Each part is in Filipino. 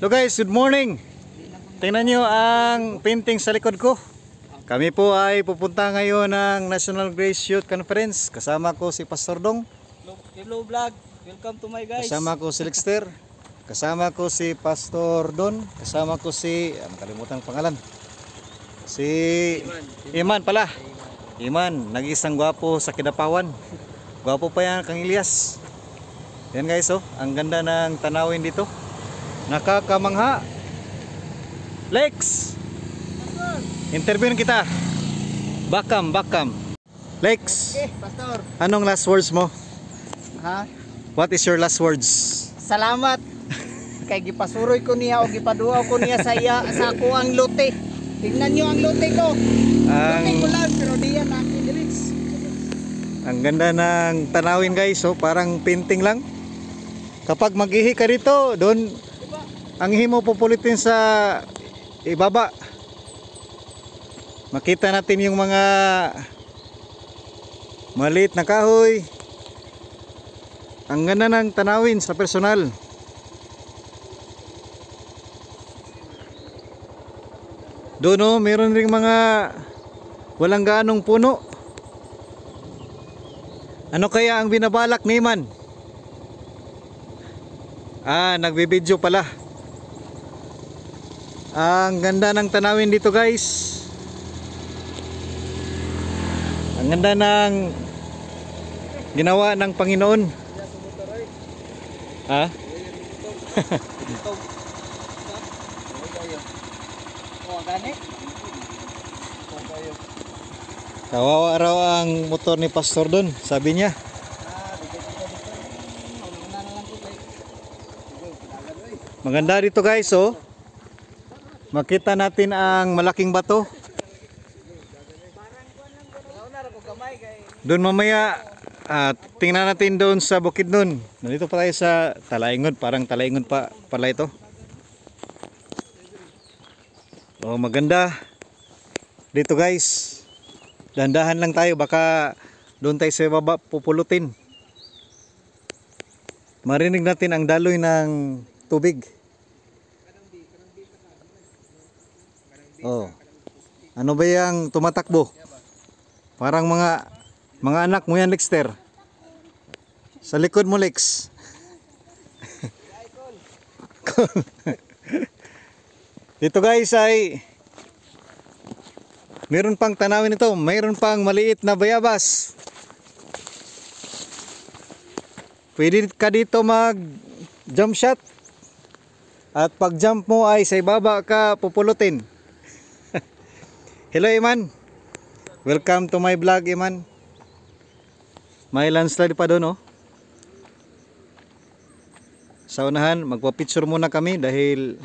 Hello guys, good morning. Tingnan nyo ang painting sa likod ko. Kami po ay pupunta ngayon ng National Grace Youth Conference. Kasama ko si Pastor Dong. Hello vlog, welcome to my guys. Kasama ko si Lexter. Kasama ko si Pastor Don. Kasama ko si, makalimutan ang pangalan, si Iman pala. Iman, nag-isang gwapo sa Kidapawan. Gwapo pa yan kang Ilyas. Yan guys, oh, ang ganda ng tanawin dito. Nakakamangha. Lex, interviewin kita. Bakam. Lex, Okay, Pastor. anong last words mo? Ha? What is your last words? Salamat. Kay gipasuroy ko niya o gipaduaw ko niya sa sa ako ang lote. Tingnan niyo ang lote ko. Lote ko lang pero diyan ang lyrics. Ang ganda ng tanawin guys, oh, parang painting lang. Kapag mag-ihi ka dito, doon ang ihi mo pupulitin sa ibaba. Makita natin yung mga maliit na kahoy. Ang ganda ng tanawin sa personal. Doon, oh, meron ring mga walang gaanong puno. Ano kaya ang binabalak ni Man? Nagbibideo pala. Ang ganda ng tanawin dito guys. Ang ganda ng ginawa ng Panginoon. Ha? Kawawa raw ang motor ni Pastor Don, sabi niya. Maganda dito guys, oh. Makita natin ang malaking bato. Doon mamaya, tingnan natin doon sa bukid nun. Nandito pa tayo sa Talaingod, parang Talaingod pa pala ito. Oh, maganda dito guys. Dandahan lang tayo, baka doon tayo sa baba pupulutin. Marinig natin ang daloy ng tubig. Oh. Ano ba yung tumatakbo? Parang mga anak mo yan, Lexter. Sa likod mo, Lex. Dito guys ay meron pang tanawin ito. Meron pang maliit na bayabas. Pwede ka dito mag jump shot. At pag jump mo ay sa ibaba ka pupulutin. Hello Iman. Welcome to my vlog, Iman. May landslide pa doon, oh. Sa unahan, magpa-picture muna kami dahil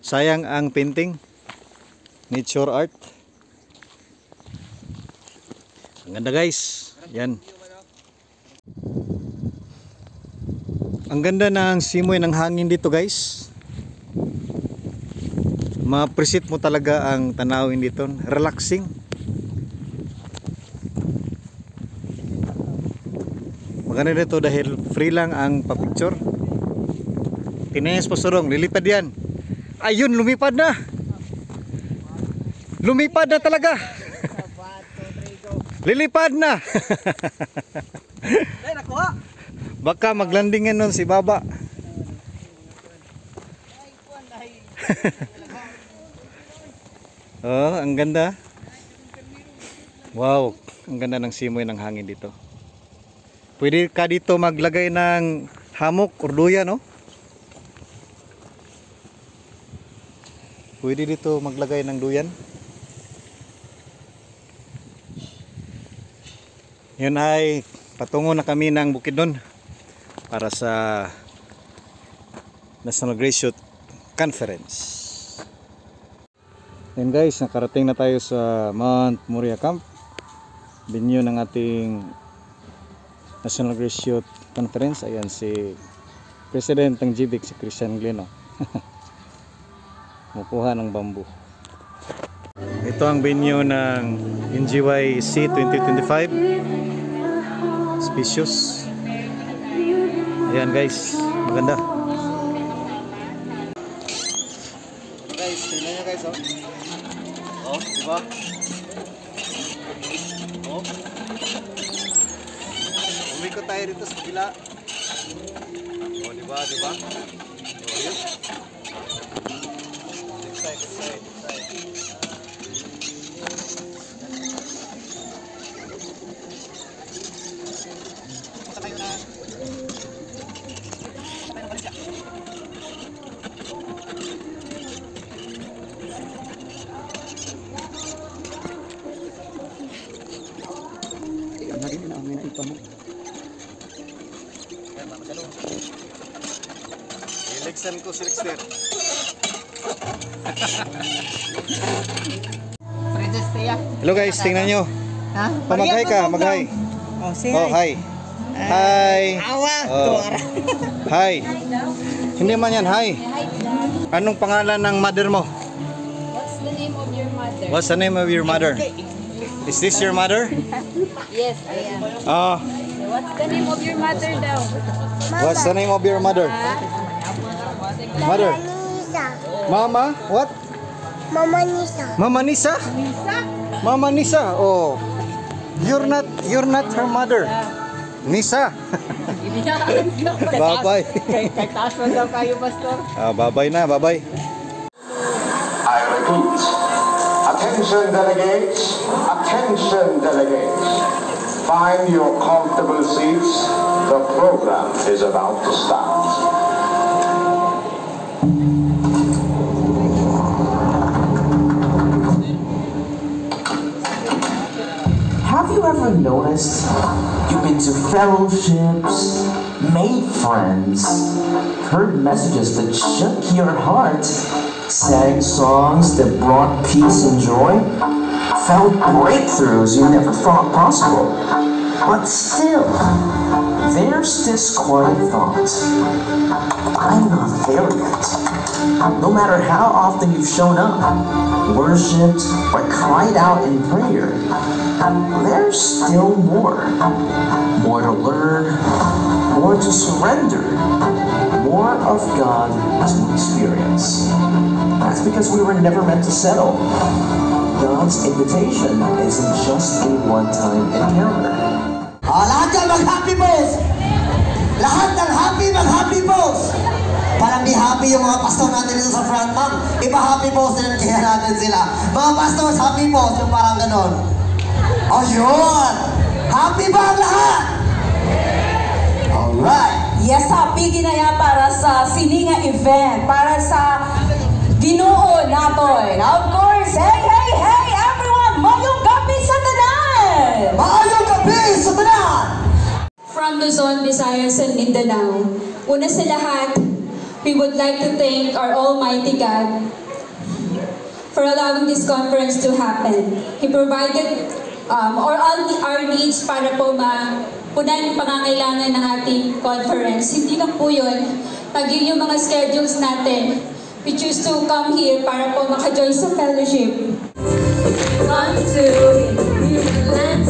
sayang ang painting. Nature art. Ang ganda guys. Yan. Ang ganda ng simoy ng hangin dito guys. Ma-appreciate mo talaga ang tanawin dito. Relaxing. Maganda dito dahil free lang ang pa-picture. Tinayas po surong, lilipad yan. Ayun, lumipad na. Lumipad na talaga. Lilipad na. Baka maglandingan nun si Baba. Oh, ang ganda. Wow, ang ganda ng simoy ng hangin dito. Pwede ka dito maglagay ng hamok or duyan, no? Pwede dito maglagay ng duyan. Yun ay patungo na kami ng Bukidnon para sa National Grace Youth Conference. Yan guys, nakarating na tayo sa Mount Moriah Camp, venue ng ating National Grace Youth Conference. Ayan si President ng GBIC, si Christian Gleno. Mukuha ng bamboo. Ito ang venue ng NGYC 2025. Spacious. Ayan guys, maganda. Guys, tingnan nyo guys, oh. Oh, di ba? Oh. Umikot tayo dito sa kabila. Oh, di ba? Di ba? Oh, yun. This side, this side, this side. Punta kayo na. Ileksan ko si Lexter. Princess Tia. Hello guys, tingnan nyo. Ha? Mag-hi ka, mag-hi. Oh, say Oh, hi. Hi. Awa. Oh. Hi. Hindi man yan, hi. Anong pangalan ng mother mo? What's the name of your mother? What's the name of your mother? Is this your mother? Yes, I am. Ah, What's the name of your mother daw? what's the name of your mother? Mother. Nisa. Mama, what? Mama Nisa. Mama Nisa? Mama Nisa. Oh. You're not her mother. Nisa. Bye-bye. Kay taas mo daw kayo, Pastor. Bye-bye na, bye-bye. I repeat, attention delegates, attention delegates. Find your comfortable seats. The program is about to start. Have you ever noticed you've been to fellowships, made friends, heard messages that shook your heart, sang songs that brought peace and joy, felt breakthroughs you never thought possible? But still, there's this quiet thought: I'm not there yet. No matter how often you've shown up, worshipped, or cried out in prayer, there's still more. More to learn, more to surrender, more of God to experience. That's because we were never meant to settle. God's invitation isn't just a one-time encounter. Lahat yan mag-happy balls! Lahat ng happy, mag-happy balls! Parang di happy yung mga pastor natin dito sa front, ma'am. Ipa-happy balls din kaya natin sila. Mga pastors, happy balls, yung parang ganon. O yun! Happy ba ang lahat? Alright! Yes, happy ginaya para sa Sininga event, para sa Ginoo natin. Of course, hey, hey, hey, everyone! Mayong gabi sa tanan! Maayong gabi sa tanan! From Luzon, Visayas, and Mindanao, una sa lahat, we would like to thank our Almighty God for allowing this conference to happen. He provided all our needs para po mapunan yung pangangailangan ng ating conference. Hindi lang po yun, pag yun yung mga schedules natin, we choose to come here para po maka-join sa fellowship. Come to the land